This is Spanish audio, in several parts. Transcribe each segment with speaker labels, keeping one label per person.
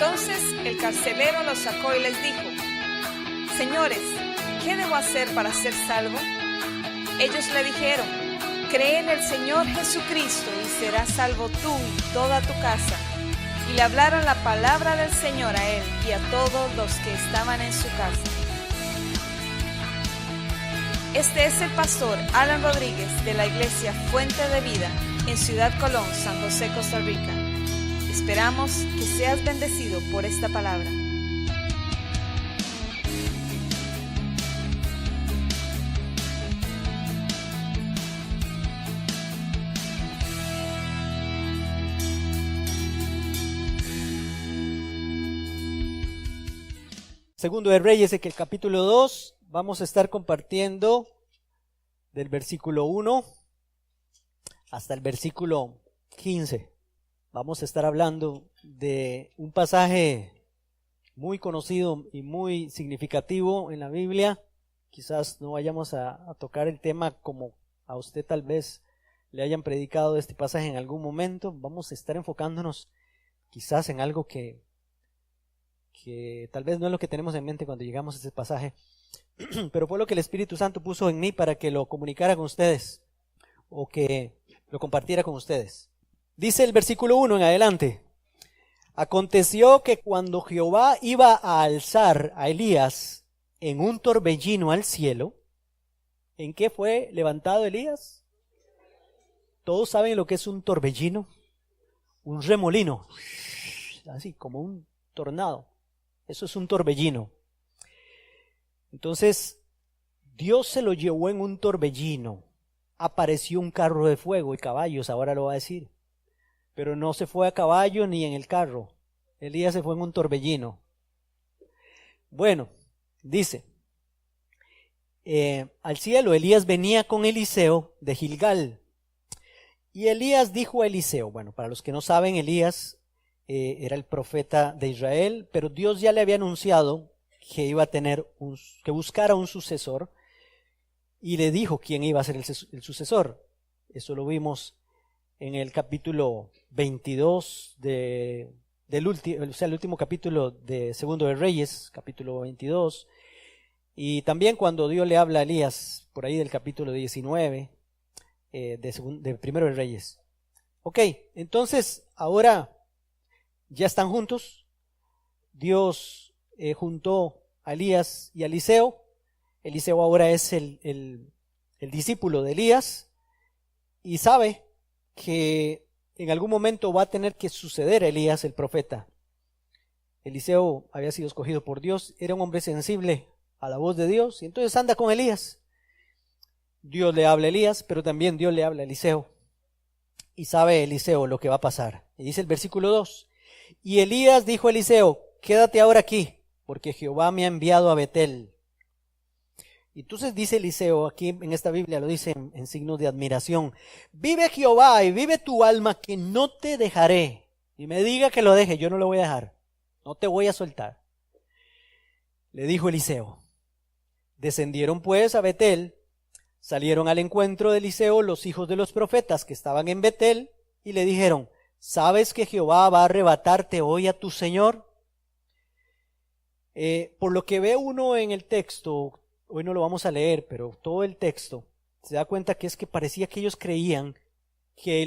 Speaker 1: Entonces el carcelero los sacó y les dijo: Señores, ¿qué debo hacer para ser salvo? Ellos le dijeron: Cree en el Señor Jesucristo y serás salvo tú y toda tu casa. Y le hablaron la palabra del Señor a él y a todos los que estaban en su casa. Este es el pastor Alan Rodríguez de la iglesia Fuente de Vida en Ciudad Colón, San José, Costa Rica. Esperamos que seas bendecido por esta palabra.
Speaker 2: Segundo de Reyes, que el capítulo 2, vamos a estar compartiendo del versículo 1 hasta el versículo 15. Vamos a estar hablando de un pasaje muy conocido y muy significativo en la Biblia. Quizás no vayamos a tocar el tema como a usted tal vez le hayan predicado este pasaje en algún momento. Vamos a estar enfocándonos quizás en algo que tal vez no es lo que tenemos en mente cuando llegamos a este pasaje, pero fue lo que el Espíritu Santo puso en mí para que lo comunicara con ustedes o que lo compartiera con ustedes. Dice el versículo 1 en adelante: Aconteció que cuando Jehová iba a alzar a Elías en un torbellino al cielo, ¿en qué fue levantado Elías? ¿Todos saben lo que es un torbellino? Un remolino, así como un tornado. Eso es un torbellino. Entonces, Dios se lo llevó en un torbellino. Apareció un carro de fuego y caballos, ahora lo va a decir. Pero no se fue a caballo ni en el carro. Elías se fue en un torbellino. Bueno, dice, al cielo Elías venía con Eliseo de Gilgal. Y Elías dijo a Eliseo, bueno, para los que no saben, Elías era el profeta de Israel, pero Dios ya le había anunciado que iba a tener que buscara un sucesor, y le dijo quién iba a ser el sucesor. Eso lo vimos en el capítulo 22 el último capítulo de Segundo de Reyes, capítulo 22, y también cuando Dios le habla a Elías, por ahí del capítulo 19 de Primero de Reyes. Ok, entonces ahora ya están juntos. Dios juntó a Elías y a Eliseo. Eliseo ahora es el discípulo de Elías y sabe que en algún momento va a tener que suceder a Elías el profeta. Eliseo había sido escogido por Dios, era un hombre sensible a la voz de Dios y entonces anda con Elías. Dios le habla a Elías, pero también Dios le habla a Eliseo y sabe Eliseo lo que va a pasar. Y dice el versículo 2: Y Elías dijo a Eliseo: Quédate ahora aquí, porque Jehová me ha enviado a Betel. Y entonces dice Eliseo, aquí en esta Biblia lo dice en signos de admiración: Vive Jehová y vive tu alma, que no te dejaré. Y me diga que lo deje, yo no lo voy a dejar, no te voy a soltar. Le dijo Eliseo. Descendieron pues a Betel, salieron al encuentro de Eliseo los hijos de los profetas que estaban en Betel, y le dijeron: ¿Sabes que Jehová va a arrebatarte hoy a tu Señor? Por lo que ve uno en el texto, hoy no lo vamos a leer, pero todo el texto se da cuenta que es que parecía que ellos creían que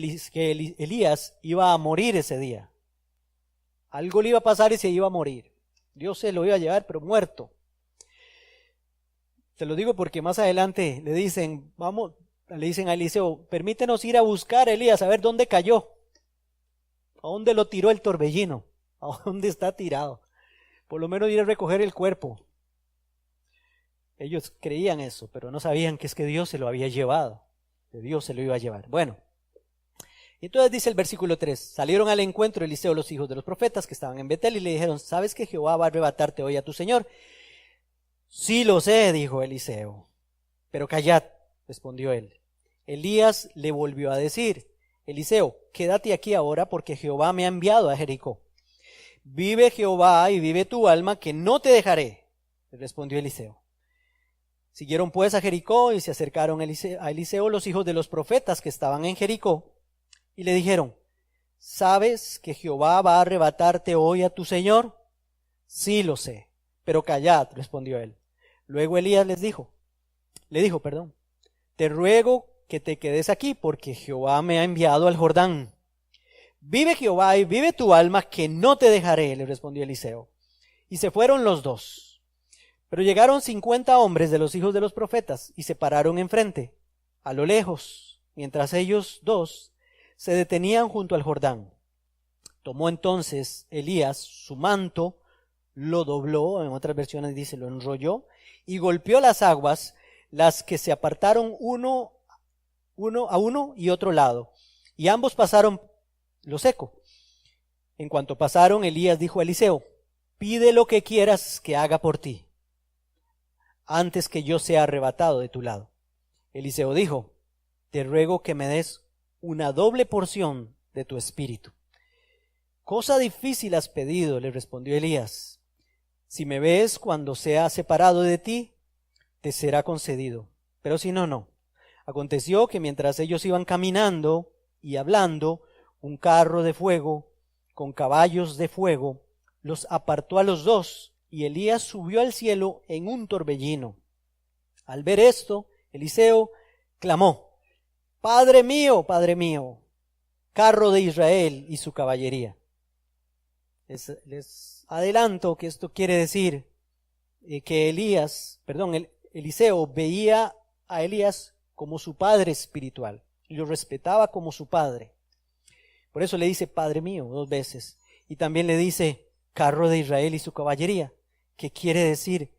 Speaker 2: Elías iba a morir ese día. Algo le iba a pasar y se iba a morir. Dios se lo iba a llevar, pero muerto. Te lo digo porque más adelante le dicen a Eliseo: permítenos ir a buscar a Elías, a ver dónde cayó. ¿A dónde lo tiró el torbellino? ¿A dónde está tirado? Por lo menos ir a recoger el cuerpo. Ellos creían eso, pero no sabían que es que Dios se lo había llevado. Que Dios se lo iba a llevar. Bueno, entonces dice el versículo 3: Salieron al encuentro de Eliseo los hijos de los profetas que estaban en Betel y le dijeron: ¿Sabes que Jehová va a arrebatarte hoy a tu Señor? Sí lo sé, dijo Eliseo. Pero callad, respondió él. Elías le volvió a decir: Eliseo, quédate aquí ahora, porque Jehová me ha enviado a Jericó. Vive Jehová y vive tu alma, que no te dejaré, le respondió Eliseo. Siguieron pues a Jericó y se acercaron a Eliseo los hijos de los profetas que estaban en Jericó y le dijeron: ¿sabes que Jehová va a arrebatarte hoy a tu señor? Sí lo sé, pero callad, respondió él. Luego Elías le dijo, te ruego que te quedes aquí, porque Jehová me ha enviado al Jordán. Vive Jehová y vive tu alma, que no te dejaré, le respondió Eliseo. Y se fueron los dos. Pero llegaron 50 hombres de los hijos de los profetas y se pararon enfrente, a lo lejos, mientras ellos dos se detenían junto al Jordán. Tomó entonces Elías su manto, lo dobló, en otras versiones dice lo enrolló, y golpeó las aguas, las que se apartaron uno a uno y otro lado, y ambos pasaron lo seco. En cuanto pasaron, Elías dijo a Eliseo, pide lo que quieras que haga por ti, antes que yo sea arrebatado de tu lado. Eliseo dijo, te ruego que me des una doble porción de tu espíritu. Cosa difícil has pedido, le respondió Elías. Si me ves cuando sea separado de ti, te será concedido, pero si no, no. Aconteció que mientras ellos iban caminando y hablando, un carro de fuego con caballos de fuego los apartó a los dos, y Elías subió al cielo en un torbellino. Al ver esto, Eliseo clamó, Padre mío, carro de Israel y su caballería. Les adelanto que esto quiere decir que Eliseo veía a Elías como su padre espiritual y lo respetaba como su padre. Por eso le dice Padre mío 2 veces, y también le dice carro de Israel y su caballería, que quiere decir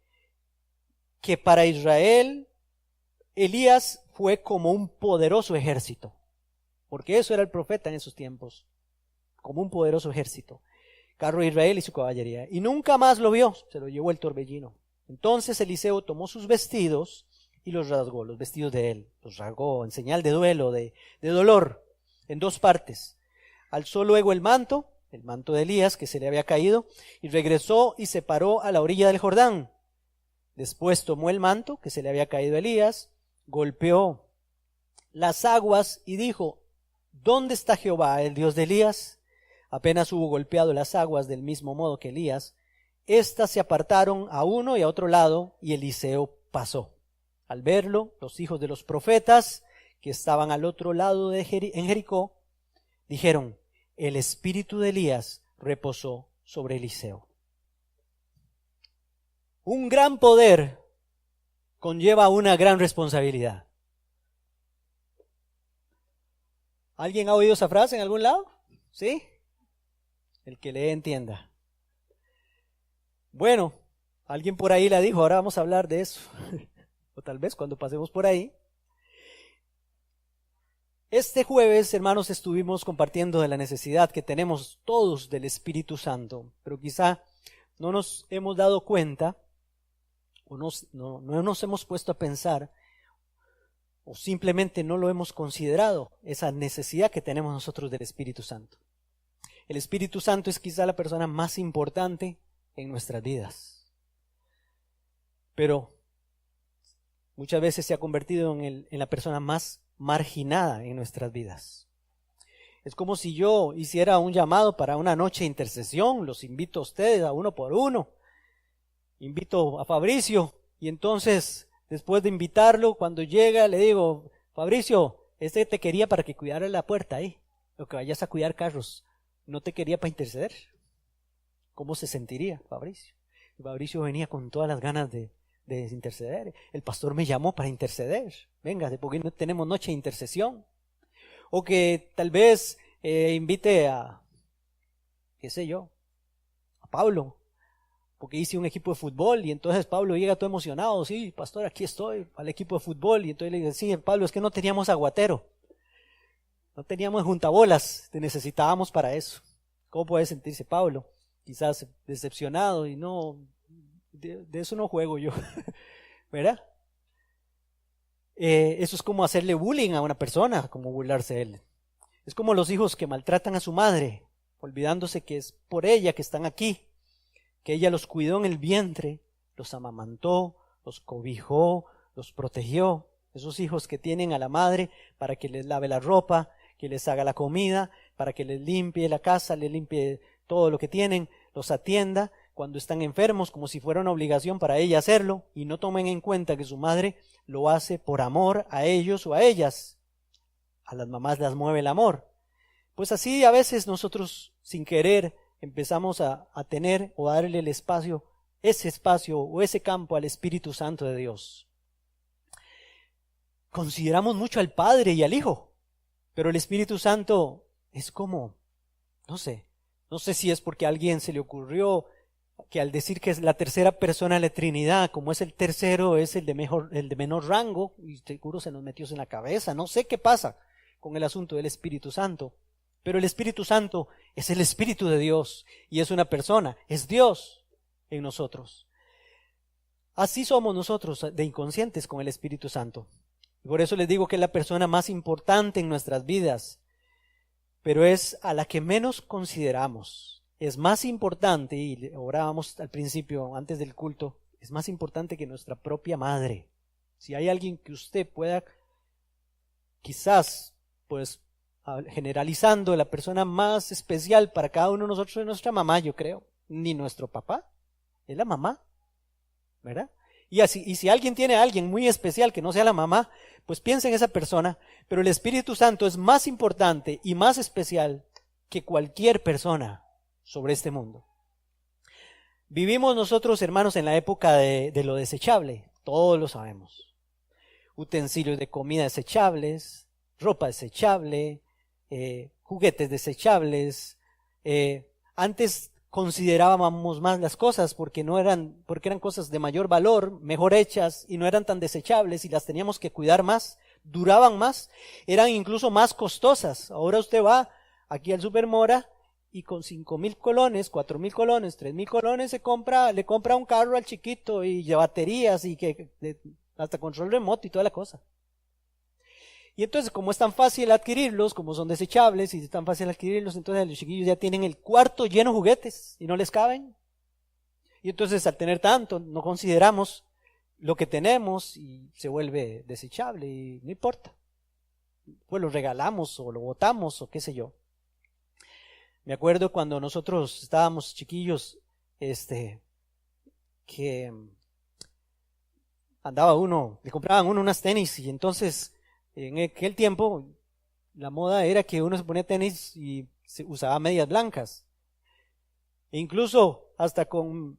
Speaker 2: que para Israel Elías fue como un poderoso ejército, porque eso era el profeta en esos tiempos, como un poderoso ejército, carro de Israel y su caballería, y nunca más lo vio, se lo llevó el torbellino. Entonces Eliseo tomó sus vestidos y los rasgó, los vestidos de él, los rasgó en señal de duelo, de dolor, en 2 partes. Alzó luego el manto de Elías que se le había caído, y regresó y se paró a la orilla del Jordán. Después tomó el manto que se le había caído a Elías, golpeó las aguas y dijo, ¿dónde está Jehová, el Dios de Elías? Apenas hubo golpeado las aguas del mismo modo que Elías, éstas se apartaron a uno y a otro lado, y Eliseo pasó. Al verlo, los hijos de los profetas que estaban al otro lado en Jericó, dijeron, el espíritu de Elías reposó sobre Eliseo. Un gran poder conlleva una gran responsabilidad. ¿Alguien ha oído esa frase en algún lado? ¿Sí? El que lee entienda. Bueno, alguien por ahí la dijo, ahora vamos a hablar de eso. O tal vez cuando pasemos por ahí. Este jueves, hermanos, estuvimos compartiendo de la necesidad que tenemos todos del Espíritu Santo, pero quizá no nos hemos dado cuenta o no nos hemos puesto a pensar o simplemente no lo hemos considerado, esa necesidad que tenemos nosotros del Espíritu Santo. El Espíritu Santo es quizá la persona más importante en nuestras vidas, pero muchas veces se ha convertido en la persona más marginada en nuestras vidas. Es como si yo hiciera un llamado para una noche de intercesión, los invito a ustedes a uno por uno, invito a Fabricio y entonces después de invitarlo, cuando llega le digo, Fabricio, te quería para que cuidara la puerta ahí, o que vayas a cuidar carros, no te quería para interceder. ¿Cómo se sentiría Fabricio? Fabricio venía con todas las ganas de interceder. El pastor me llamó para interceder. Venga, ¿por qué no tenemos noche de intercesión? O que tal vez invite a, qué sé yo, a Pablo, porque hice un equipo de fútbol y entonces Pablo llega todo emocionado. Sí, pastor, aquí estoy, al equipo de fútbol. Y entonces le digo, sí, Pablo, es que no teníamos aguatero, no teníamos juntabolas, te necesitábamos para eso. ¿Cómo puede sentirse Pablo? Quizás decepcionado y no... De eso no juego yo, ¿verdad? Eso es como hacerle bullying a una persona, como burlarse de él. Es como los hijos que maltratan a su madre, olvidándose que es por ella que están aquí, que ella los cuidó en el vientre, los amamantó, los cobijó, los protegió. Esos hijos que tienen a la madre para que les lave la ropa, que les haga la comida, para que les limpie la casa, les limpie todo lo que tienen, los atienda cuando están enfermos, como si fuera una obligación para ella hacerlo, y no tomen en cuenta que su madre lo hace por amor a ellos o a ellas. A las mamás las mueve el amor. Pues así a veces nosotros, sin querer, empezamos a tener o a darle el espacio, ese espacio o ese campo al Espíritu Santo de Dios. Consideramos mucho al Padre y al Hijo, pero el Espíritu Santo es como, no sé si es porque a alguien se le ocurrió que al decir que es la tercera persona de la Trinidad, como es el tercero, es el de menor rango, y seguro se nos metió en la cabeza, no sé qué pasa con el asunto del Espíritu Santo, pero el Espíritu Santo es el Espíritu de Dios, y es una persona, es Dios en nosotros. Así somos nosotros de inconscientes con el Espíritu Santo. Por eso les digo que es la persona más importante en nuestras vidas, pero es a la que menos consideramos. Es más importante, y orábamos al principio, antes del culto, es más importante que nuestra propia madre. Si hay alguien que usted pueda, quizás, pues, generalizando, la persona más especial para cada uno de nosotros es nuestra mamá, yo creo, ni nuestro papá, es la mamá, ¿verdad? Y si alguien tiene a alguien muy especial que no sea la mamá, pues piensa en esa persona, pero el Espíritu Santo es más importante y más especial que cualquier persona sobre este mundo. Vivimos nosotros, hermanos, en la época de lo desechable, todos lo sabemos. Utensilios de comida desechables, ropa desechable, juguetes desechables. Antes considerábamos más las cosas porque eran cosas de mayor valor, mejor hechas y no eran tan desechables y las teníamos que cuidar más, duraban más, eran incluso más costosas. Ahora usted va aquí al Supermora y con 5,000 colones, 4,000 colones, 3,000 colones le compra un carro al chiquito y de baterías y hasta control remoto y toda la cosa. Y entonces, como es tan fácil adquirirlos, como son desechables y es tan fácil adquirirlos, entonces los chiquillos ya tienen el cuarto lleno de juguetes y no les caben. Y entonces, al tener tanto, no consideramos lo que tenemos y se vuelve desechable y no importa. Pues lo regalamos o lo botamos o qué sé yo. Me acuerdo cuando nosotros estábamos chiquillos, que le compraban unas tenis y entonces en aquel tiempo la moda era que uno se ponía tenis y se usaba medias blancas. E incluso hasta con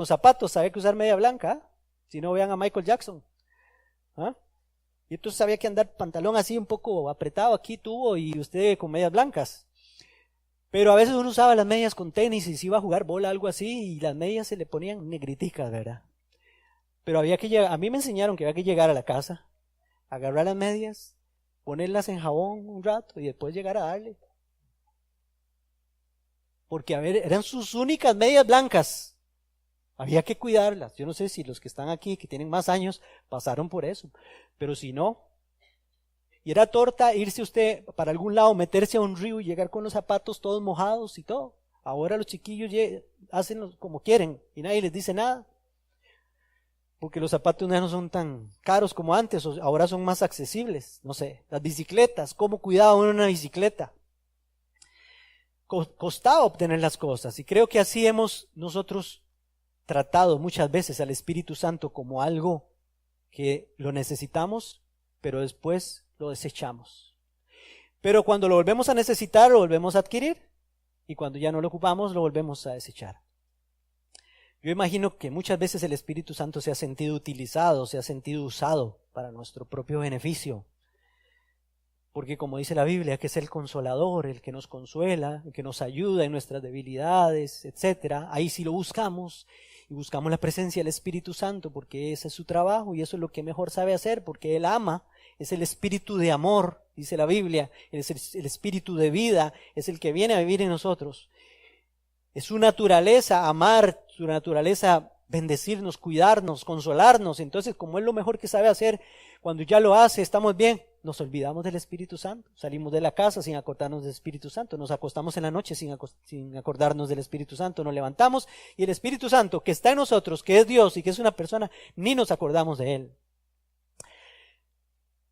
Speaker 2: zapatos sabía que usar media blanca, si no vean a Michael Jackson. ¿Ah? Y entonces había que andar pantalón así un poco apretado aquí tuvo y usted con medias blancas. Pero a veces uno usaba las medias con tenis y se iba a jugar bola, algo así, y las medias se le ponían negriticas, ¿verdad? Pero a mí me enseñaron que había que llegar a la casa, agarrar las medias, ponerlas en jabón un rato y después llegar a darle. Porque, eran sus únicas medias blancas. Había que cuidarlas. Yo no sé si los que están aquí, que tienen más años, pasaron por eso. Pero si no, y era torta irse usted para algún lado, meterse a un río y llegar con los zapatos todos mojados y todo. Ahora los chiquillos hacen como quieren y nadie les dice nada. Porque los zapatos ya no son tan caros como antes, ahora son más accesibles. No sé, las bicicletas, ¿cómo cuidaba uno una bicicleta? Costaba obtener las cosas y creo que así hemos nosotros tratado muchas veces al Espíritu Santo como algo que lo necesitamos, pero después lo desechamos. Pero cuando lo volvemos a necesitar, lo volvemos a adquirir y cuando ya no lo ocupamos, lo volvemos a desechar. Yo imagino que muchas veces el Espíritu Santo se ha sentido utilizado, se ha sentido usado para nuestro propio beneficio. Porque como dice la Biblia, que es el consolador, el que nos consuela, el que nos ayuda en nuestras debilidades, etc. Ahí sí lo buscamos y buscamos la presencia del Espíritu Santo porque ese es su trabajo y eso es lo que mejor sabe hacer porque Él ama, es el Espíritu de amor, dice la Biblia, es el Espíritu de vida, es el que viene a vivir en nosotros. Es su naturaleza amar, su naturaleza bendecirnos, cuidarnos, consolarnos. Entonces, como es lo mejor que sabe hacer, cuando ya lo hace, estamos bien, nos olvidamos del Espíritu Santo. Salimos de la casa sin acordarnos del Espíritu Santo. Nos acostamos en la noche sin acordarnos del Espíritu Santo. Nos levantamos y el Espíritu Santo que está en nosotros, que es Dios y que es una persona, ni nos acordamos de Él.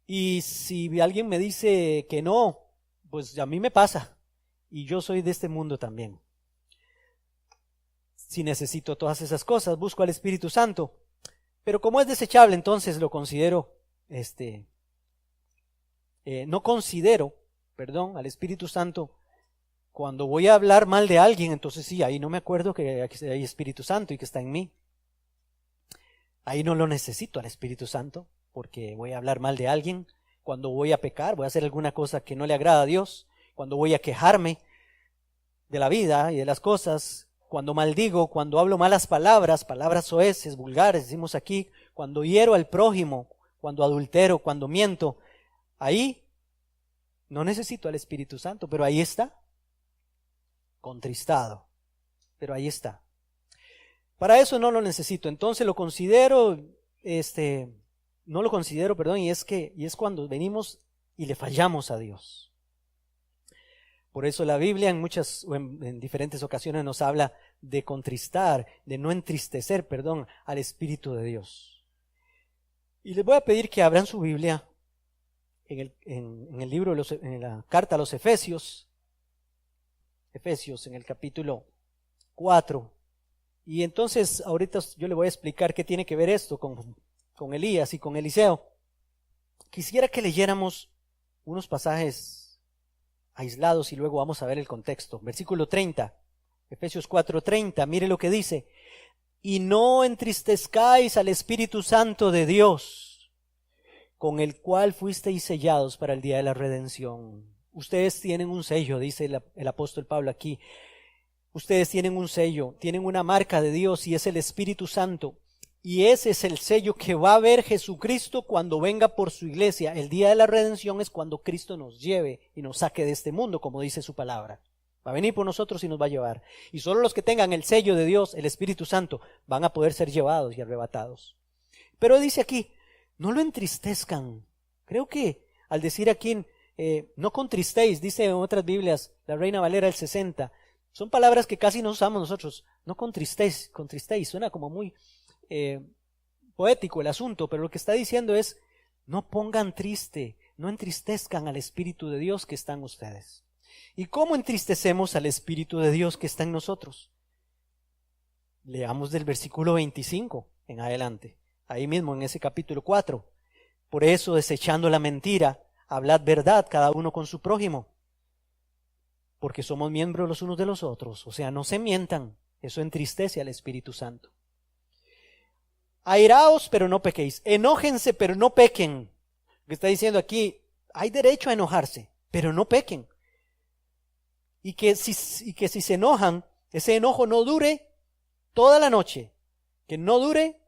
Speaker 2: Y si alguien me dice que no, pues a mí me pasa. y yo soy de este mundo también. Si necesito todas esas cosas, busco al Espíritu Santo. Pero como es desechable, entonces lo considero, no considero, al Espíritu Santo. Cuando voy a hablar mal de alguien, entonces sí, ahí no me acuerdo que hay Espíritu Santo y que está en mí. Ahí no lo necesito al Espíritu Santo, porque voy a hablar mal de alguien. Cuando voy a pecar, voy a hacer alguna cosa que no le agrada a Dios. Cuando voy a quejarme de la vida y de las cosas. Cuando maldigo, cuando hablo malas palabras, palabras soeces, vulgares, decimos aquí. Cuando hiero al prójimo, cuando adultero, cuando miento. Ahí no necesito al Espíritu Santo, pero ahí está. Contristado, pero ahí está. Para eso no lo necesito, entonces lo considero, no lo considero, y es cuando venimos y le fallamos a Dios. Por eso la Biblia en diferentes ocasiones nos habla de contristar, de no entristecer, al Espíritu de Dios. Y les voy a pedir que abran su Biblia en el libro, en la carta a los Efesios, en el capítulo 4. Y entonces ahorita yo le voy a explicar qué tiene que ver esto con Elías y con Eliseo. Quisiera que leyéramos unos pasajes aislados y luego vamos a ver el contexto. Versículo 30, Efesios 4:30, mire lo que dice. Y no entristezcáis al Espíritu Santo de Dios, con el cual fuisteis sellados para el día de la redención. Ustedes tienen un sello, dice el apóstol Pablo aquí. Ustedes tienen un sello, tienen una marca de Dios y es el Espíritu Santo. Y ese es el sello que va a ver Jesucristo cuando venga por su iglesia. El día de la redención es cuando Cristo nos lleve y nos saque de este mundo, como dice su palabra. Va a venir por nosotros y nos va a llevar. Y solo los que tengan el sello de Dios, el Espíritu Santo, van a poder ser llevados y arrebatados. Pero dice aquí, no lo entristezcan. Creo que al decir aquí, no contristéis, dice en otras Biblias, la Reina Valera del 60, son palabras que casi no usamos nosotros. No contristéis, suena como muy poético el asunto, pero lo que está diciendo es, no pongan triste, no entristezcan al Espíritu de Dios que está en ustedes. ¿Y cómo entristecemos al Espíritu de Dios que está en nosotros? Leamos del versículo 25 en adelante, ahí mismo en ese capítulo 4. Por eso, desechando la mentira, hablad verdad cada uno con su prójimo, porque somos miembros los unos de los otros. O sea, no se mientan, eso entristece al Espíritu Santo. Airaos, pero no pequéis. Enójense, pero no pequen. Lo que está diciendo aquí, hay derecho a enojarse, pero no pequen. Y que si se enojan, ese enojo no dure toda la noche. Que no dure,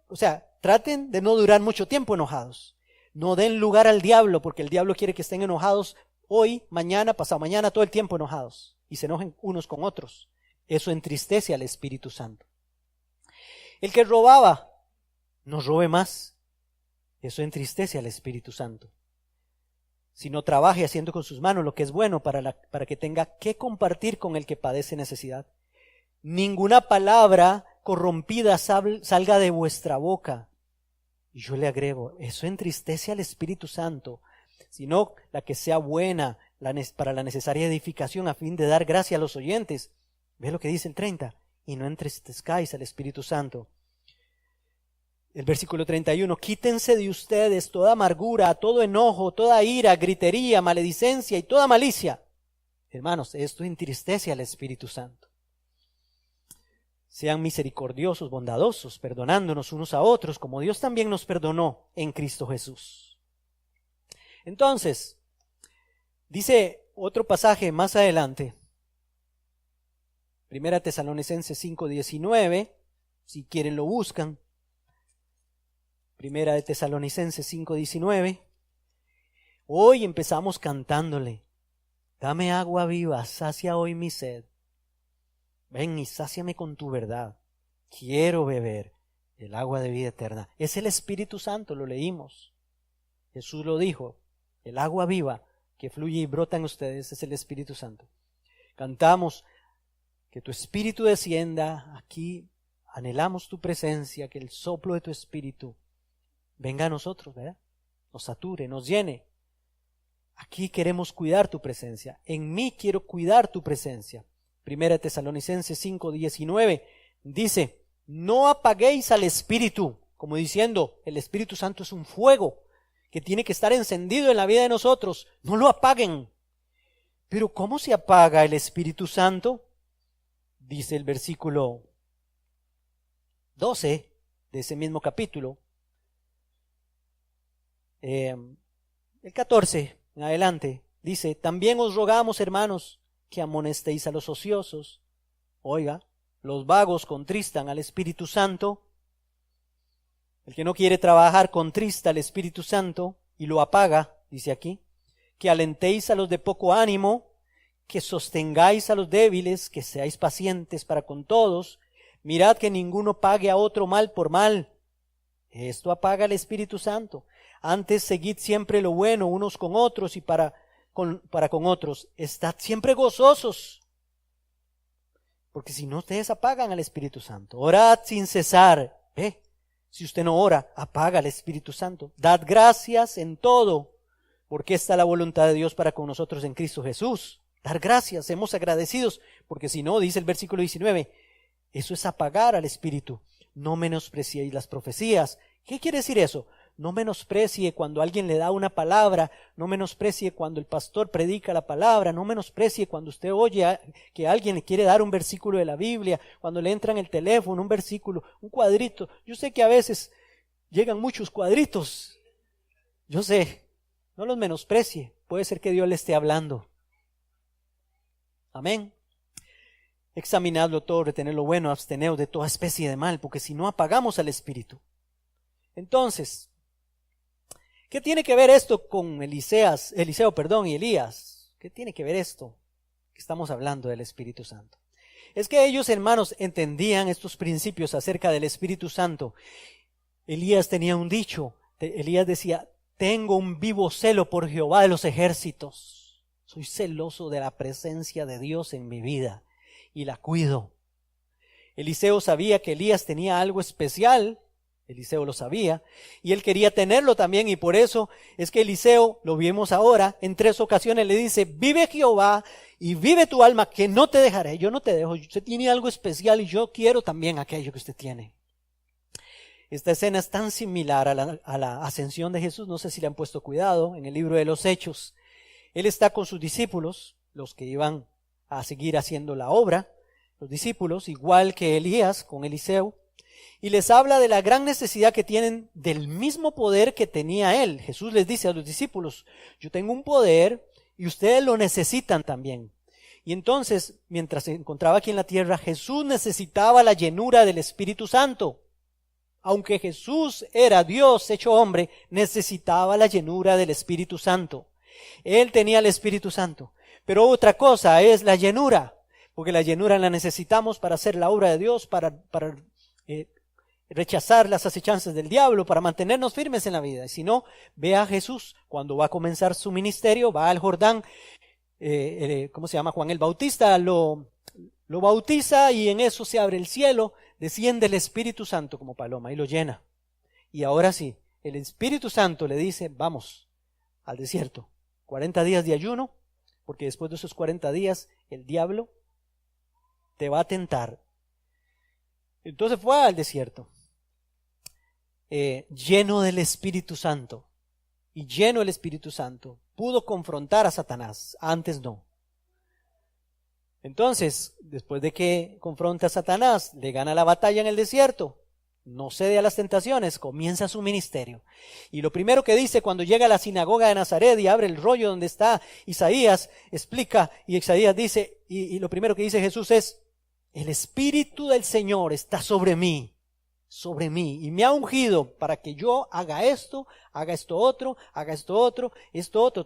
Speaker 2: traten de no durar mucho tiempo enojados. No den lugar al diablo, porque el diablo quiere que estén enojados hoy, mañana, pasado mañana, todo el tiempo enojados. Y se enojen unos con otros. Eso entristece al Espíritu Santo. El que robaba, no robe más. Eso entristece al Espíritu Santo. Sino trabaje haciendo con sus manos lo que es bueno para que tenga que compartir con el que padece necesidad. Ninguna palabra corrompida salga de vuestra boca. Y yo le agrego, eso entristece al Espíritu Santo, sino la que sea buena para la necesaria edificación a fin de dar gracia a los oyentes. Ve lo que dice el 30, y no entristezcáis al Espíritu Santo. El versículo 31, quítense de ustedes toda amargura, todo enojo, toda ira, gritería, maledicencia y toda malicia. Hermanos, esto entristece al Espíritu Santo. Sean misericordiosos, bondadosos, perdonándonos unos a otros, como Dios también nos perdonó en Cristo Jesús. Entonces, dice otro pasaje más adelante, 1 Tesalonicenses 5:19, si quieren lo buscan. 1 Tesalonicenses 5:19. Hoy empezamos cantándole, dame agua viva, sacia hoy mi sed. Ven y sáciame con tu verdad. Quiero beber el agua de vida eterna. Es el Espíritu Santo, lo leímos. Jesús lo dijo, el agua viva que fluye y brota en ustedes es el Espíritu Santo. Cantamos, que tu Espíritu descienda aquí, anhelamos tu presencia, que el soplo de tu Espíritu venga a nosotros, ¿verdad? Nos sature, nos llene. Aquí queremos cuidar tu presencia. En mí quiero cuidar tu presencia. Primera Tesalonicenses 5:19 dice, no apaguéis al Espíritu, como diciendo, el Espíritu Santo es un fuego que tiene que estar encendido en la vida de nosotros. No lo apaguen. Pero ¿cómo se apaga el Espíritu Santo? Dice el versículo 12 de ese mismo capítulo. El 14 en adelante dice, también os rogamos, hermanos, que amonestéis a los ociosos. Oiga, los vagos contristan al Espíritu Santo. El que no quiere trabajar contrista al Espíritu Santo y lo apaga, dice aquí. Que alentéis a los de poco ánimo, que sostengáis a los débiles, que seáis pacientes para con todos. Mirad que ninguno pague a otro mal por mal. Esto apaga el Espíritu Santo. Antes seguid siempre lo bueno unos con otros y para con otros. Estad siempre gozosos, porque si no ustedes apagan al Espíritu Santo. Orad sin cesar. Si usted no ora, apaga al Espíritu Santo. Dad gracias en todo, porque esta es la voluntad de Dios para con nosotros en Cristo Jesús. Dar gracias, seamos agradecidos, porque si no, dice el versículo 19, eso es apagar al Espíritu. No menospreciéis las profecías. ¿Qué quiere decir eso? No menosprecie cuando alguien le da una palabra, no menosprecie cuando el pastor predica la palabra, no menosprecie cuando usted oye que alguien le quiere dar un versículo de la Biblia, cuando le entra en el teléfono un versículo, un cuadrito. Yo sé que a veces llegan muchos cuadritos, yo sé, no los menosprecie, puede ser que Dios le esté hablando. Amén. Examinadlo todo, retened lo bueno, absteneos de toda especie de mal, porque si no apagamos al Espíritu. Entonces, ¿qué tiene que ver esto con Eliseo y Elías? ¿Qué tiene que ver esto que estamos hablando del Espíritu Santo? Es que ellos, hermanos, entendían estos principios acerca del Espíritu Santo. Elías tenía un dicho. Elías decía, tengo un vivo celo por Jehová de los ejércitos. Soy celoso de la presencia de Dios en mi vida y la cuido. Eliseo sabía que Elías tenía algo especial. Eliseo lo sabía y él quería tenerlo también, y por eso es que Eliseo, lo vimos ahora, en 3 ocasiones le dice, vive Jehová y vive tu alma, que no te dejaré, yo no te dejo, usted tiene algo especial y yo quiero también aquello que usted tiene. Esta escena es tan similar a la ascensión de Jesús, no sé si le han puesto cuidado, en el libro de los Hechos. Él está con sus discípulos, los que iban a seguir haciendo la obra, los discípulos, igual que Elías con Eliseo, y les habla de la gran necesidad que tienen del mismo poder que tenía él. Jesús les dice a los discípulos, yo tengo un poder y ustedes lo necesitan también. Y entonces, mientras se encontraba aquí en la tierra, Jesús necesitaba la llenura del Espíritu Santo. Aunque Jesús era Dios hecho hombre, necesitaba la llenura del Espíritu Santo. Él tenía el Espíritu Santo. Pero otra cosa es la llenura, porque la llenura la necesitamos para hacer la obra de Dios, para rechazar las acechanzas del diablo, para mantenernos firmes en la vida. Y si no, ve a Jesús cuando va a comenzar su ministerio, va al Jordán, Juan el Bautista lo bautiza y en eso se abre el cielo, desciende el Espíritu Santo como paloma y lo llena. Y ahora sí, el Espíritu Santo le dice, vamos al desierto, 40 días de ayuno, porque después de esos 40 días el diablo te va a tentar. Entonces fue al desierto, lleno del Espíritu Santo, y lleno del Espíritu Santo, pudo confrontar a Satanás, antes no. Entonces, después de que confronta a Satanás, le gana la batalla en el desierto, no cede a las tentaciones, comienza su ministerio. Y lo primero que dice cuando llega a la sinagoga de Nazaret y abre el rollo donde está Isaías, explica, y Isaías dice, y lo primero que dice Jesús es, el Espíritu del Señor está sobre mí, y me ha ungido para que yo haga esto otro,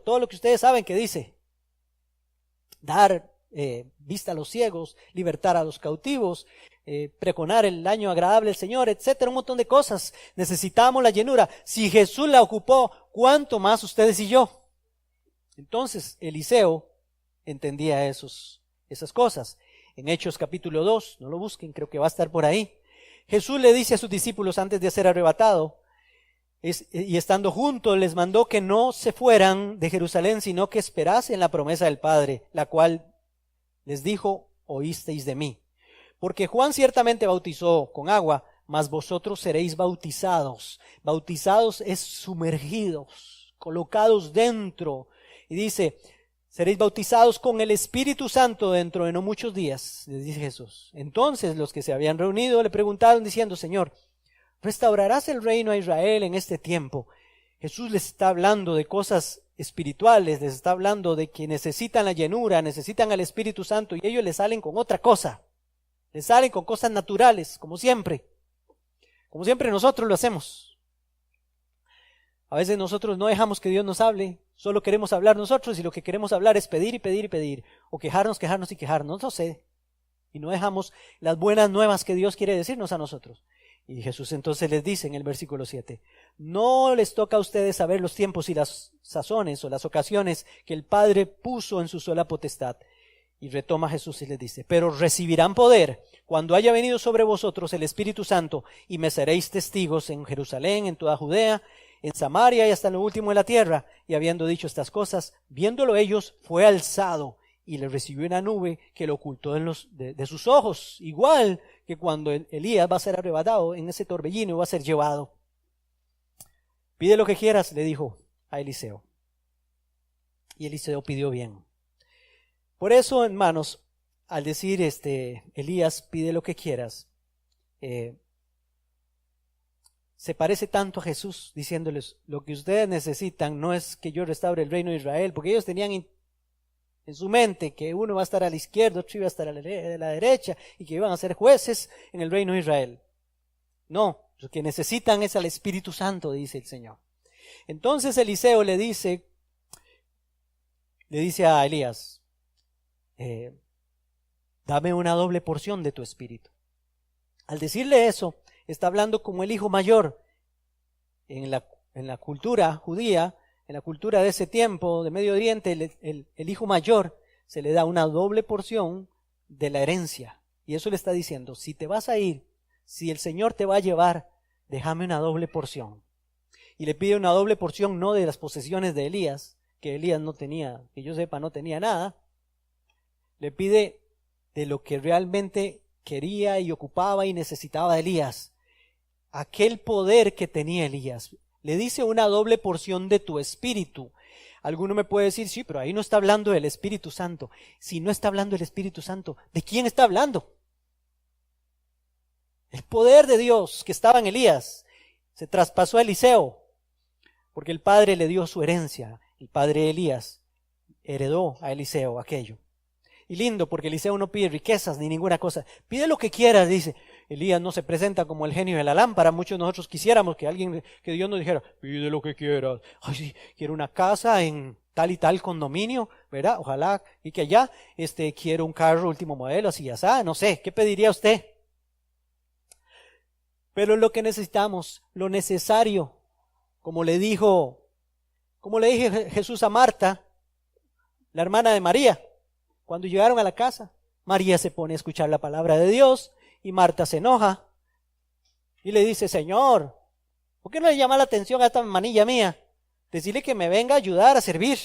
Speaker 2: todo lo que ustedes saben que dice. Dar vista a los ciegos, libertar a los cautivos, pregonar el año agradable del Señor, etcétera, un montón de cosas. Necesitamos la llenura. Si Jesús la ocupó, ¿cuánto más ustedes y yo? Entonces Eliseo entendía esas cosas. En Hechos capítulo 2, no lo busquen, creo que va a estar por ahí. Jesús le dice a sus discípulos antes de ser arrebatado, y estando juntos les mandó que no se fueran de Jerusalén, sino que esperasen la promesa del Padre, la cual les dijo: oísteis de mí. Porque Juan ciertamente bautizó con agua, mas vosotros seréis bautizados. Bautizados es sumergidos, colocados dentro. Y dice: seréis bautizados con el Espíritu Santo dentro de no muchos días, les dice Jesús. Entonces los que se habían reunido le preguntaron diciendo: Señor, ¿restaurarás el reino a Israel en este tiempo? Jesús les está hablando de cosas espirituales, les está hablando de que necesitan la llenura, necesitan al Espíritu Santo, y ellos les salen con otra cosa. Les salen con cosas naturales, como siempre. Como siempre nosotros lo hacemos. A veces nosotros no dejamos que Dios nos hable, solo queremos hablar nosotros, y lo que queremos hablar es pedir y pedir y pedir, o quejarnos, quejarnos y quejarnos, no sé. Y no dejamos las buenas nuevas que Dios quiere decirnos a nosotros. Y Jesús entonces les dice en el versículo 7, no les toca a ustedes saber los tiempos y las sazones o las ocasiones que el Padre puso en su sola potestad. Y retoma Jesús y les dice, pero recibirán poder cuando haya venido sobre vosotros el Espíritu Santo, y me seréis testigos en Jerusalén, en toda Judea, en Samaria y hasta lo último de la tierra. Y habiendo dicho estas cosas, viéndolo ellos, fue alzado y le recibió una nube que lo ocultó de sus ojos, igual que cuando Elías va a ser arrebatado en ese torbellino y va a ser llevado. Pide lo que quieras, le dijo a Eliseo. Y Eliseo pidió bien. Por eso, hermanos, al decir Elías, pide lo que quieras, se parece tanto a Jesús diciéndoles, lo que ustedes necesitan no es que yo restaure el reino de Israel, porque ellos tenían en su mente que uno va a estar a la izquierda, otro iba a estar a la derecha, y que iban a ser jueces en el reino de Israel. No, lo que necesitan es al Espíritu Santo, dice el Señor. Entonces Eliseo le dice a Elías, dame una doble porción de tu espíritu. Al decirle eso, está hablando como el hijo mayor. En la cultura judía, en la cultura de ese tiempo, de Medio Oriente, el hijo mayor se le da una doble porción de la herencia. Y eso le está diciendo, si te vas a ir, si el Señor te va a llevar, déjame una doble porción. Y le pide una doble porción no de las posesiones de Elías, que Elías no tenía, que yo sepa, no tenía nada. Le pide de lo que realmente quería y ocupaba y necesitaba de Elías. Aquel poder que tenía Elías. Le dice una doble porción de tu espíritu. Alguno me puede decir, sí, pero ahí no está hablando del Espíritu Santo. Si no está hablando del Espíritu Santo, ¿de quién está hablando? El poder de Dios que estaba en Elías se traspasó a Eliseo, porque el padre le dio su herencia. El padre Elías heredó a Eliseo aquello. Y lindo, porque Eliseo no pide riquezas ni ninguna cosa. Pide lo que quieras, dice. Elías no se presenta como el genio de la lámpara. Muchos de nosotros quisiéramos que Dios nos dijera, pide lo que quieras. Ay, sí, quiero una casa en tal y tal condominio, ¿verdad? Ojalá, y que allá, quiero un carro último modelo, así, así, no sé, ¿qué pediría usted? Pero lo que necesitamos, lo necesario, como le dije Jesús a Marta, la hermana de María, cuando llegaron a la casa, María se pone a escuchar la palabra de Dios y Marta se enoja y le dice, Señor, ¿por qué no le llama la atención a esta manilla mía? Decirle que me venga a ayudar a servir.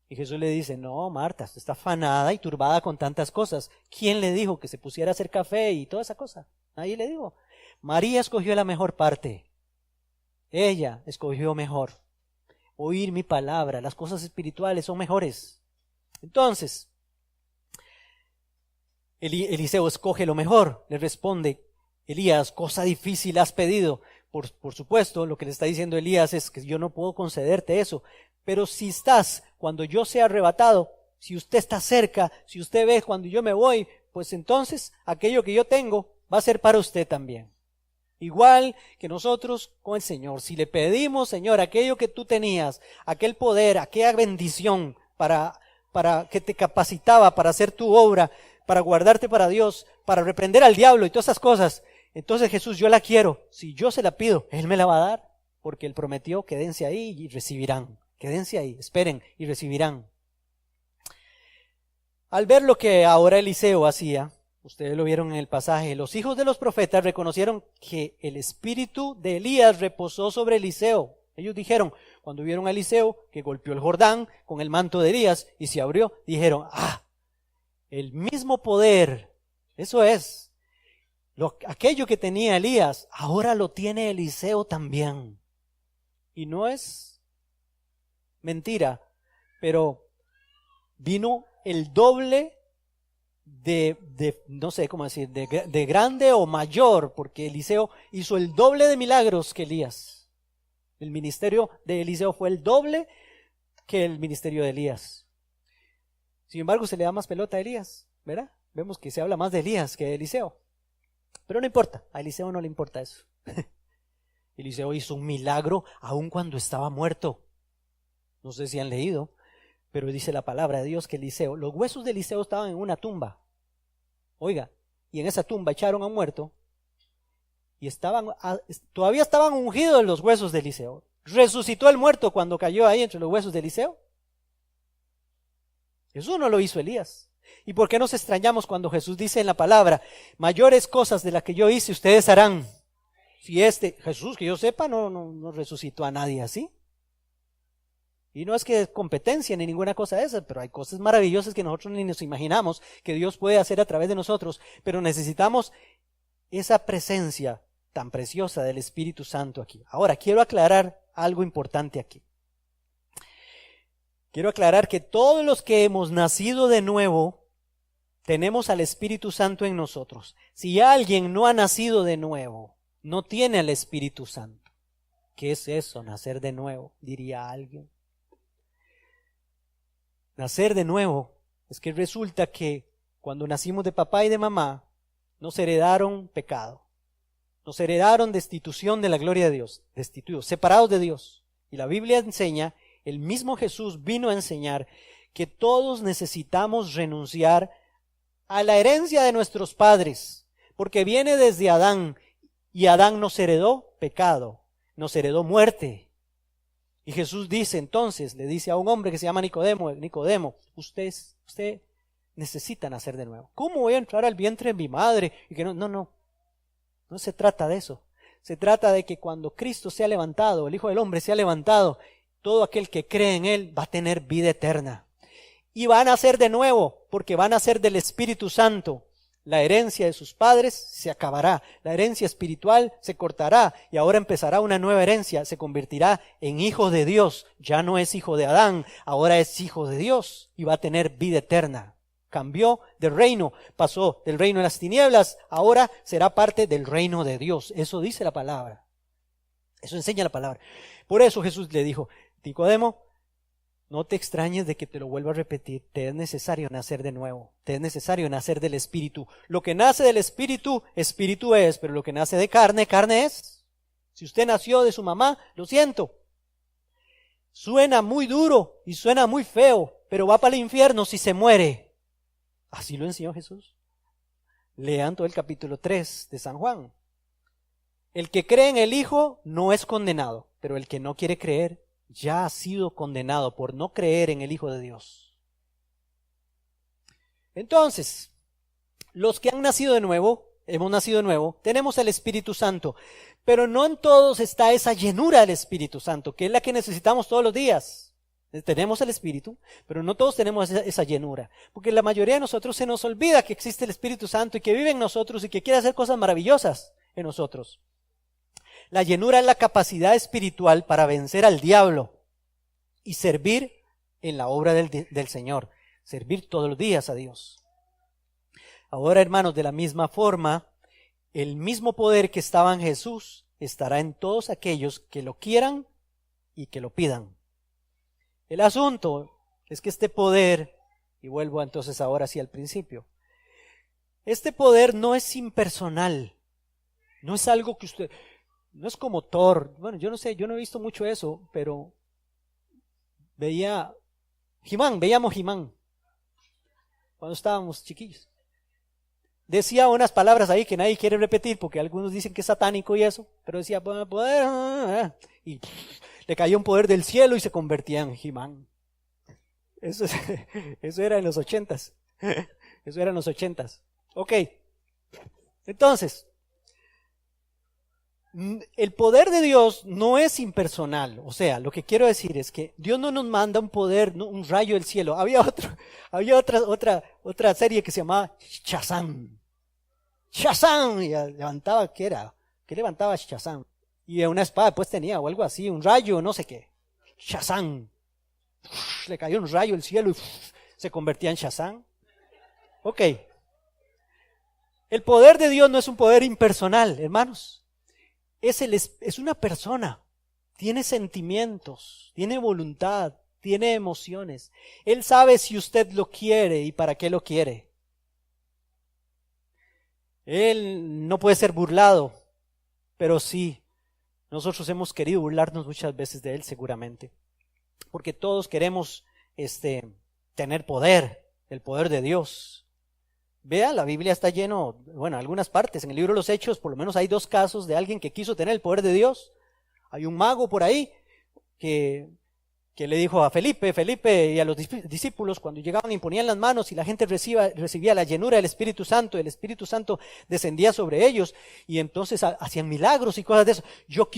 Speaker 2: Y Jesús le dice, no, Marta, está afanada y turbada con tantas cosas. ¿Quién le dijo que se pusiera a hacer café y toda esa cosa? Nadie le dijo. María escogió la mejor parte. Ella escogió mejor. Oír mi palabra, las cosas espirituales son mejores. Entonces, Eliseo escoge lo mejor, le responde, Elías, cosa difícil has pedido. Por supuesto, lo que le está diciendo Elías es que yo no puedo concederte eso, pero si estás, cuando yo sea arrebatado, si usted está cerca, si usted ve cuando yo me voy, pues entonces aquello que yo tengo va a ser para usted también. Igual que nosotros con el Señor, si le pedimos, Señor, aquello que tú tenías, aquel poder, aquella bendición para que te capacitaba para hacer tu obra, para guardarte para Dios, para reprender al diablo y todas esas cosas. Entonces Jesús, yo la quiero. Si yo se la pido, Él me la va a dar, porque Él prometió, quédense ahí y recibirán. Quédense ahí, esperen y recibirán. Al ver lo que ahora Eliseo hacía, Ustedes lo vieron en el pasaje. Los hijos de los profetas reconocieron que el espíritu de Elías reposó sobre Eliseo. Ellos dijeron, cuando vieron a Eliseo que golpeó el Jordán con el manto de Elías y se abrió, dijeron, el mismo poder, eso es, aquello que tenía Elías, ahora lo tiene Eliseo también. Y no es mentira, pero vino el doble no sé cómo decir, de grande o mayor, porque Eliseo hizo el doble de milagros que Elías. El ministerio de Eliseo fue el doble que el ministerio de Elías. Sin embargo, se le da más pelota a Elías, ¿verdad? Vemos que se habla más de Elías que de Eliseo. Pero no importa, a Eliseo no le importa eso. Eliseo hizo un milagro aun cuando estaba muerto. No sé si han leído, pero dice la palabra de Dios que Eliseo, los huesos de Eliseo estaban en una tumba. Oiga, y en esa tumba echaron a un muerto y todavía estaban ungidos los huesos de Eliseo. ¿Resucitó el muerto cuando cayó ahí entre los huesos de Eliseo? Eso no lo hizo Elías. ¿Y por qué nos extrañamos cuando Jesús dice en la palabra, mayores cosas de las que yo hice ustedes harán? Si Jesús, que yo sepa, no resucitó a nadie así. Y no es que competencia ni ninguna cosa de esa, pero hay cosas maravillosas que nosotros ni nos imaginamos que Dios puede hacer a través de nosotros, pero necesitamos esa presencia tan preciosa del Espíritu Santo aquí. Ahora, quiero aclarar algo importante aquí. Quiero aclarar que todos los que hemos nacido de nuevo, tenemos al Espíritu Santo en nosotros. Si alguien no ha nacido de nuevo, no tiene al Espíritu Santo. ¿Qué es eso, nacer de nuevo? Diría alguien. Nacer de nuevo es que resulta que cuando nacimos de papá y de mamá, nos heredaron pecado. Nos heredaron destitución de la gloria de Dios, destituidos, separados de Dios. Y la Biblia enseña, el mismo Jesús vino a enseñar que todos necesitamos renunciar a la herencia de nuestros padres, porque viene desde Adán, y Adán nos heredó pecado, nos heredó muerte. Y Jesús dice entonces, le dice a un hombre que se llama Nicodemo, usted necesita nacer de nuevo. ¿Cómo voy a entrar al vientre de mi madre? Y que no se trata de eso. Se trata de que cuando Cristo sea levantado, el Hijo del Hombre sea levantado, todo aquel que cree en Él va a tener vida eterna. Y van a nacer de nuevo, porque van a nacer del Espíritu Santo. La herencia de sus padres se acabará, la herencia espiritual se cortará y ahora empezará una nueva herencia, se convertirá en hijo de Dios. Ya no es hijo de Adán, ahora es hijo de Dios y va a tener vida eterna. Cambió de reino, pasó del reino de las tinieblas, ahora será parte del reino de Dios. Eso dice la palabra, eso enseña la palabra. Por eso Jesús le dijo, Nicodemo, no te extrañes de que te lo vuelva a repetir, te es necesario nacer de nuevo, te es necesario nacer del Espíritu. Lo que nace del Espíritu, Espíritu es, pero lo que nace de carne, carne es. Si usted nació de su mamá, lo siento. Suena muy duro y suena muy feo, pero va para el infierno si se muere. Así lo enseñó Jesús. Lean todo el capítulo 3 de San Juan. El que cree en el Hijo no es condenado, pero el que no quiere creer ya ha sido condenado por no creer en el Hijo de Dios. Entonces, los que han nacido de nuevo, hemos nacido de nuevo, tenemos el Espíritu Santo, pero no en todos está esa llenura del Espíritu Santo, que es la que necesitamos todos los días. Tenemos el Espíritu, pero no todos tenemos esa llenura, porque la mayoría de nosotros se nos olvida que existe el Espíritu Santo y que vive en nosotros y que quiere hacer cosas maravillosas en nosotros. La llenura es la capacidad espiritual para vencer al diablo y servir en la obra del Señor, servir todos los días a Dios. Ahora, hermanos, de la misma forma, el mismo poder que estaba en Jesús estará en todos aquellos que lo quieran y que lo pidan. El asunto es que este poder, y vuelvo entonces ahora sí al principio, este poder no es impersonal, no es algo que usted... No es como Thor. Bueno, yo no sé, yo no he visto mucho eso, pero veíamos He-Man, cuando estábamos chiquillos. Decía unas palabras ahí que nadie quiere repetir, porque algunos dicen que es satánico y eso, pero decía, poder, y le cayó un poder del cielo y se convertía en He-Man. Eso era en los 80s. Eso era en los 80s. Ok, entonces, el poder de Dios no es impersonal. O sea, lo que quiero decir es que Dios no nos manda un poder, un rayo del cielo. Había otra serie que se llamaba Shazam. Shazam, y levantaba, ¿qué era? ¿Qué levantaba Shazam? Y una espada pues tenía, o algo así, un rayo, no sé qué. Shazam. Le cayó un rayo del cielo y se convertía en Shazam. Ok. El poder de Dios no es un poder impersonal, hermanos. Es una persona, tiene sentimientos, tiene voluntad, tiene emociones. Él sabe si usted lo quiere y para qué lo quiere. Él no puede ser burlado, pero sí, nosotros hemos querido burlarnos muchas veces de Él seguramente. Porque todos queremos tener poder, el poder de Dios. Vea, la Biblia está lleno, bueno, algunas partes, en el libro de los Hechos, por lo menos hay 2 casos de alguien que quiso tener el poder de Dios. Hay un mago por ahí que le dijo a Felipe y a los discípulos, cuando llegaban imponían las manos y la gente recibía la llenura del Espíritu Santo, el Espíritu Santo descendía sobre ellos y entonces hacían milagros y cosas de eso.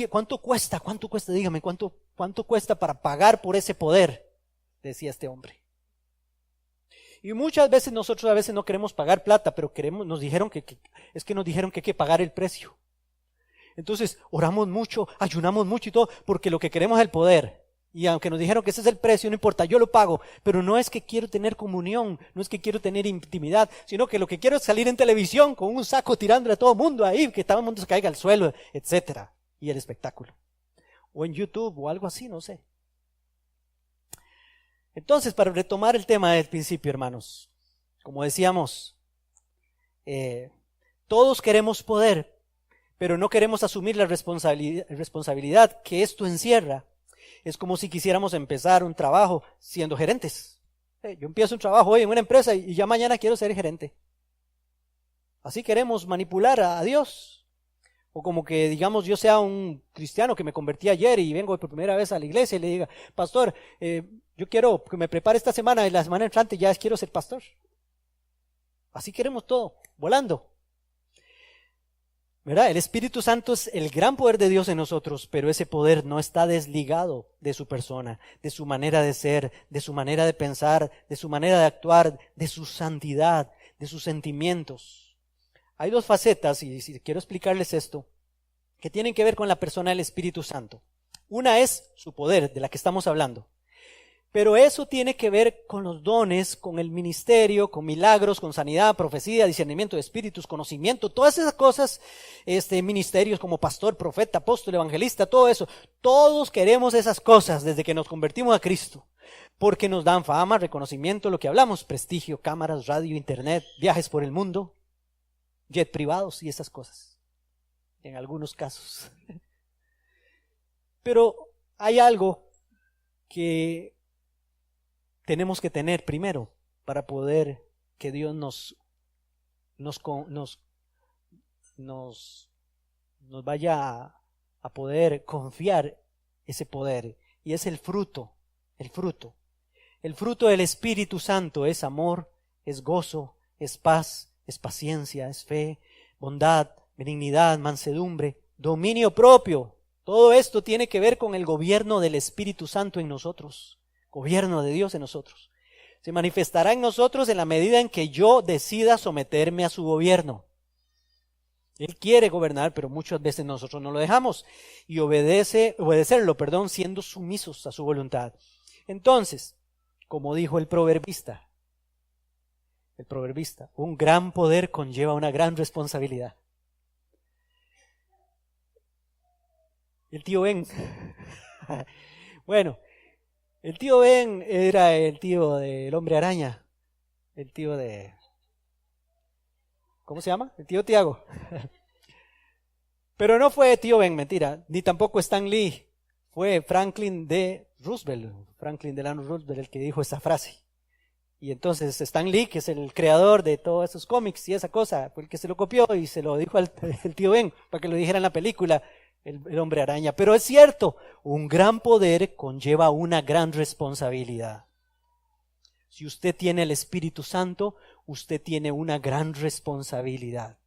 Speaker 2: ¿Cuánto cuesta? Dígame, ¿cuánto cuesta para pagar por ese poder? Decía este hombre. Y muchas veces nosotros a veces no queremos pagar plata, pero nos dijeron que hay que pagar el precio. Entonces oramos mucho, ayunamos mucho y todo, porque lo que queremos es el poder. Y aunque nos dijeron que ese es el precio, no importa, yo lo pago. Pero no es que quiero tener comunión, no es que quiero tener intimidad, sino que lo que quiero es salir en televisión con un saco tirándole a todo el mundo ahí, que todo el mundo se caiga al suelo, etcétera. Y el espectáculo. O en YouTube o algo así, no sé. Entonces, para retomar el tema del principio, hermanos, como decíamos, todos queremos poder, pero no queremos asumir la responsabilidad que esto encierra. Es como si quisiéramos empezar un trabajo siendo gerentes. Yo empiezo un trabajo hoy en una empresa y ya mañana quiero ser gerente. Así queremos manipular a Dios. O como que, digamos, yo sea un cristiano que me convertí ayer y vengo por primera vez a la iglesia y le diga, pastor, yo quiero que me prepare esta semana y la semana entrante ya quiero ser pastor. Así queremos todo, volando. ¿Verdad? El Espíritu Santo es el gran poder de Dios en nosotros, pero ese poder no está desligado de su persona, de su manera de ser, de su manera de pensar, de su manera de actuar, de su santidad, de sus sentimientos. Hay 2 facetas, y si quiero explicarles esto, que tienen que ver con la persona del Espíritu Santo. Una es su poder, de la que estamos hablando. Pero eso tiene que ver con los dones, con el ministerio, con milagros, con sanidad, profecía, discernimiento de espíritus, conocimiento, todas esas cosas, ministerios como pastor, profeta, apóstol, evangelista, todo eso. Todos queremos esas cosas desde que nos convertimos a Cristo, porque nos dan fama, reconocimiento, lo que hablamos, prestigio, cámaras, radio, internet, viajes por el mundo, jet privados y esas cosas, en algunos casos. Pero hay algo que tenemos que tener primero para poder que Dios nos vaya a poder confiar ese poder, y es el fruto. El fruto del Espíritu Santo es amor, es gozo, es paz, es paciencia, es fe, bondad, benignidad, mansedumbre, dominio propio. Todo esto tiene que ver con el gobierno del Espíritu Santo en nosotros. Gobierno de Dios en nosotros. Se manifestará en nosotros en la medida en que yo decida someterme a su gobierno. Él quiere gobernar, pero muchas veces nosotros no lo dejamos y obedecerlo, siendo sumisos a su voluntad. Entonces, como dijo el proverbista, un gran poder conlleva una gran responsabilidad. El tío Ben. Bueno, el tío Ben era el tío del Hombre Araña, el tío de... ¿Cómo se llama? El tío Tiago. Pero no fue tío Ben, mentira, ni tampoco Stan Lee, fue Franklin Delano Roosevelt el que dijo esa frase. Y entonces Stan Lee, que es el creador de todos esos cómics y esa cosa, fue el que se lo copió y se lo dijo al tío Ben para que lo dijera en la película, el Hombre Araña. Pero es cierto, un gran poder conlleva una gran responsabilidad. Si usted tiene el Espíritu Santo, usted tiene una gran responsabilidad.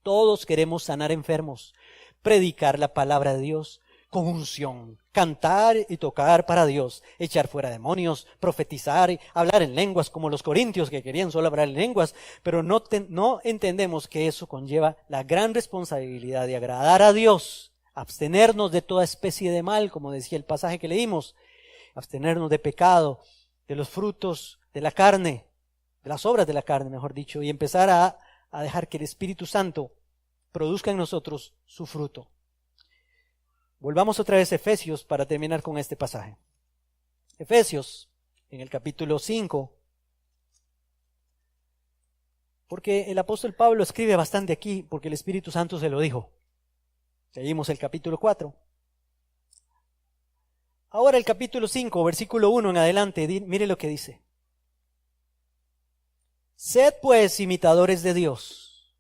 Speaker 2: Todos queremos sanar enfermos, predicar la palabra de Dios con unción, cantar y tocar para Dios, echar fuera demonios, profetizar, hablar en lenguas como los corintios que querían solo hablar en lenguas, pero no entendemos que eso conlleva la gran responsabilidad de agradar a Dios, abstenernos de toda especie de mal, como decía el pasaje que leímos, abstenernos de pecado, de los frutos de la carne, de las obras de la carne, mejor dicho, y empezar a dejar que el Espíritu Santo produzca en nosotros su fruto. Volvamos otra vez a Efesios para terminar con este pasaje. Efesios, en el capítulo 5, porque el apóstol Pablo escribe bastante aquí, porque el Espíritu Santo se lo dijo. Seguimos el capítulo 4. Ahora el capítulo 5, versículo 1 en adelante, mire lo que dice. Sed pues imitadores de Dios.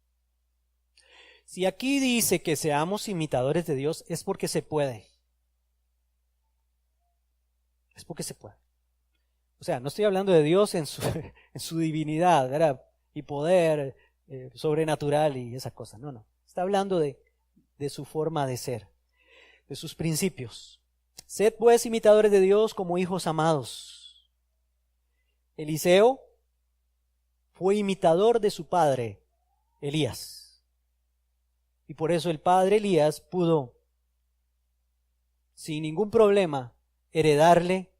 Speaker 2: Si aquí dice que seamos imitadores de Dios, es porque se puede. Es porque se puede. O sea, no estoy hablando de Dios en su divinidad, ¿verdad? Y poder sobrenatural y esas cosas. No, no. Está hablando de su forma de ser, de sus principios. Sed pues imitadores de Dios como hijos amados. Eliseo fue imitador de su padre, Elías. Y por eso el padre Elías pudo, sin ningún problema, heredarle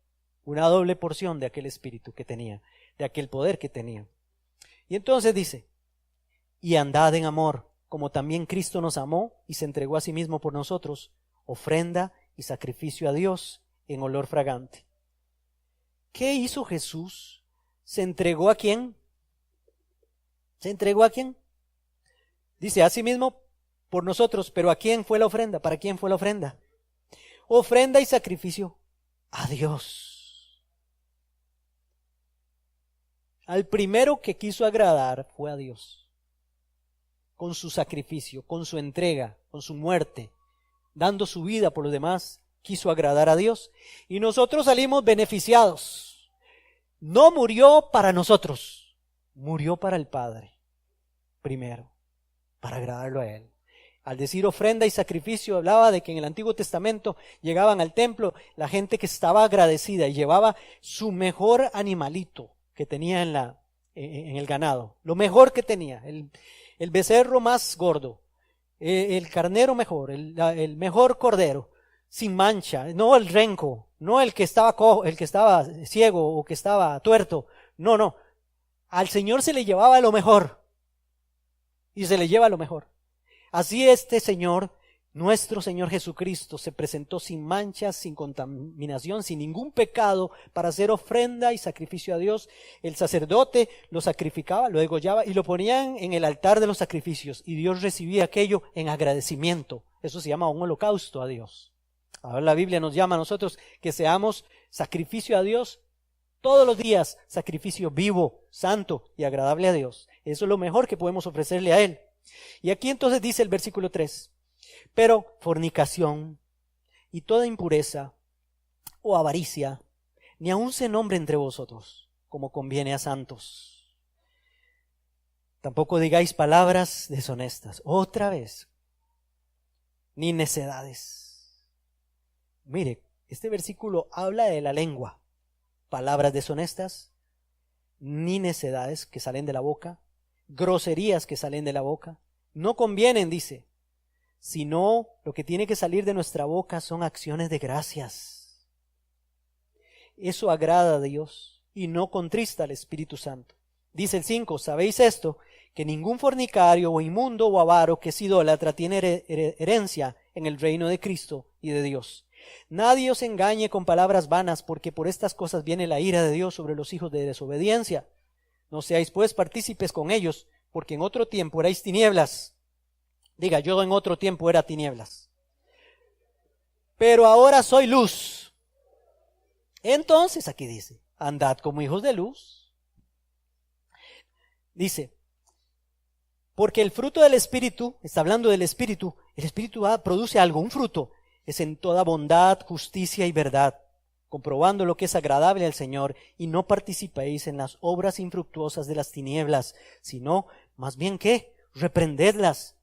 Speaker 2: una doble porción de aquel espíritu que tenía, de aquel poder que tenía. Y entonces dice, y andad en amor, como también Cristo nos amó y se entregó a sí mismo por nosotros, ofrenda y sacrificio a Dios en olor fragante. ¿Qué hizo Jesús? ¿Se entregó a quién? ¿Se entregó a quién? Dice, a sí mismo por nosotros, pero ¿a quién fue la ofrenda? ¿Para quién fue la ofrenda? Ofrenda y sacrificio a Dios. Al primero que quiso agradar fue a Dios. Con su sacrificio, con su entrega, con su muerte, dando su vida por los demás, quiso agradar a Dios. Y nosotros salimos beneficiados. No murió para nosotros, murió para el Padre, primero, para agradarlo a Él. Al decir ofrenda y sacrificio, hablaba de que en el Antiguo Testamento llegaban al templo la gente que estaba agradecida y llevaba su mejor animalito que tenía en el ganado, lo mejor que tenía, el becerro más gordo, el carnero mejor, el mejor cordero, sin mancha, no el renco, no el que estaba cojo, el que estaba ciego o que estaba tuerto, no, al Señor se le llevaba lo mejor y se le lleva lo mejor. Así este Señor, nuestro Señor Jesucristo, se presentó sin manchas, sin contaminación, sin ningún pecado, para hacer ofrenda y sacrificio a Dios. El sacerdote lo sacrificaba, lo degollaba y lo ponían en el altar de los sacrificios, y Dios recibía aquello en agradecimiento. Eso se llama un holocausto a Dios. Ahora la Biblia nos llama a nosotros que seamos sacrificio a Dios todos los días, sacrificio vivo, santo y agradable a Dios. Eso es lo mejor que podemos ofrecerle a Él. Y aquí entonces dice el versículo 3, pero fornicación y toda impureza o avaricia, ni aun se nombre entre vosotros, como conviene a santos. Tampoco digáis palabras deshonestas, otra vez, ni necedades. Mire, este versículo habla de la lengua, palabras deshonestas, ni necedades que salen de la boca, groserías que salen de la boca, no convienen, dice, sino lo que tiene que salir de nuestra boca son acciones de gracias. Eso agrada a Dios y no contrista al Espíritu Santo. Dice el 5, ¿sabéis esto? Que ningún fornicario o inmundo o avaro que es idólatra tiene herencia en el reino de Cristo y de Dios. Nadie os engañe con palabras vanas, porque por estas cosas viene la ira de Dios sobre los hijos de desobediencia. No seáis pues partícipes con ellos, porque en otro tiempo erais tinieblas. Diga, yo en otro tiempo era tinieblas. Pero ahora soy luz. Entonces, aquí dice, andad como hijos de luz. Dice, porque el fruto del Espíritu, está hablando del Espíritu, el Espíritu produce algo, un fruto. Es en toda bondad, justicia y verdad, comprobando lo que es agradable al Señor, y no participéis en las obras infructuosas de las tinieblas, sino, más bien que, reprendedlas,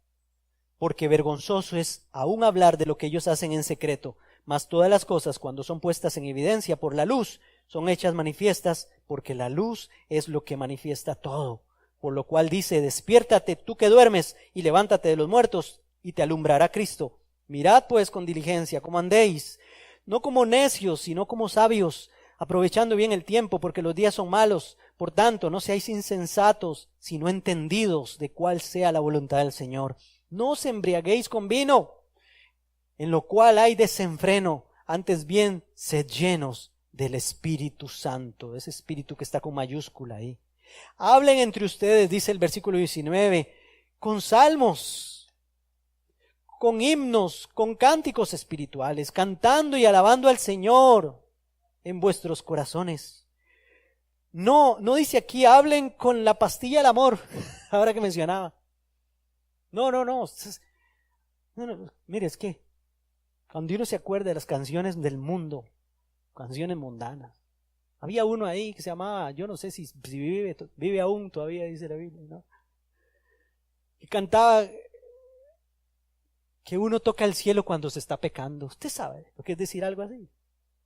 Speaker 2: porque vergonzoso es aún hablar de lo que ellos hacen en secreto, mas todas las cosas, cuando son puestas en evidencia por la luz, son hechas manifiestas, porque la luz es lo que manifiesta todo. Por lo cual dice, despiértate tú que duermes, y levántate de los muertos, y te alumbrará Cristo. Mirad pues con diligencia cómo andéis, no como necios, sino como sabios, aprovechando bien el tiempo, porque los días son malos. Por tanto, no seáis insensatos, sino entendidos de cuál sea la voluntad del Señor. No os embriaguéis con vino, en lo cual hay desenfreno, antes bien, sed llenos del Espíritu Santo, ese Espíritu que está con mayúscula ahí. Hablen entre ustedes, dice el versículo 19, con salmos, con himnos, con cánticos espirituales, cantando y alabando al Señor en vuestros corazones. No dice aquí, hablen con la pastilla del amor, ahora que mencionaba. No. Mire, es que cuando uno se acuerda de las canciones del mundo, canciones mundanas, había uno ahí que se llamaba, yo no sé si vive aún todavía, dice la Biblia, ¿no? Y cantaba que uno toca el cielo cuando se está pecando. Usted sabe lo que es decir algo así.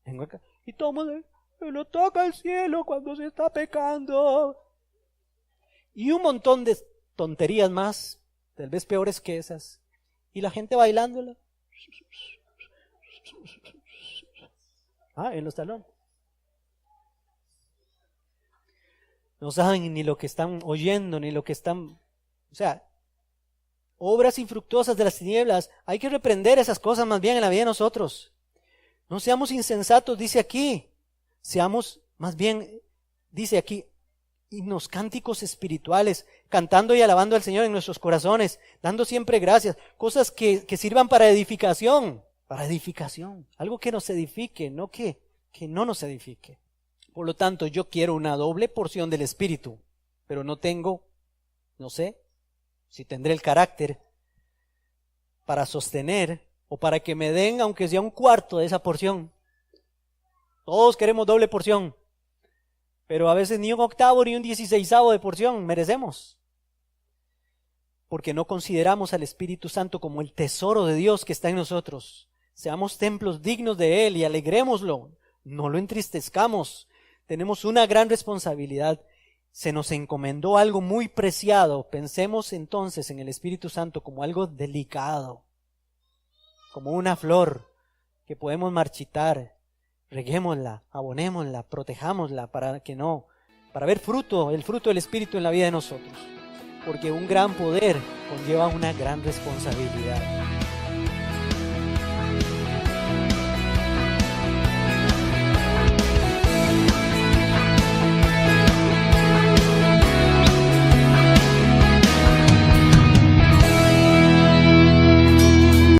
Speaker 2: Vengo acá y todo el mundo, uno toca el cielo cuando se está pecando. Y un montón de tonterías más, tal vez peores que esas. Y la gente bailándola. En los talones. No saben ni lo que están oyendo, ni lo que están... O sea, obras infructuosas de las tinieblas. Hay que reprender esas cosas más bien en la vida de nosotros. No seamos insensatos, dice aquí. Seamos más bien, dice aquí, himnos, cánticos espirituales, cantando y alabando al Señor en nuestros corazones, dando siempre gracias. Cosas que sirvan para edificación. Algo que nos edifique, no que no nos edifique. Por lo tanto, yo quiero una doble porción del Espíritu, pero no sé si tendré el carácter para sostener o para que me den, aunque sea un cuarto de esa porción. Todos queremos doble porción, pero a veces ni un octavo ni un 16avo de porción merecemos, porque no consideramos al Espíritu Santo como el tesoro de Dios que está en nosotros. Seamos templos dignos de Él y alegrémoslo, no lo entristezcamos. Tenemos una gran responsabilidad. Se nos encomendó algo muy preciado. Pensemos entonces en el Espíritu Santo como algo delicado, como una flor que podemos marchitar. Reguémosla, abonémosla, protejámosla para ver el fruto del Espíritu en la vida de nosotros. Porque un gran poder conlleva una gran responsabilidad.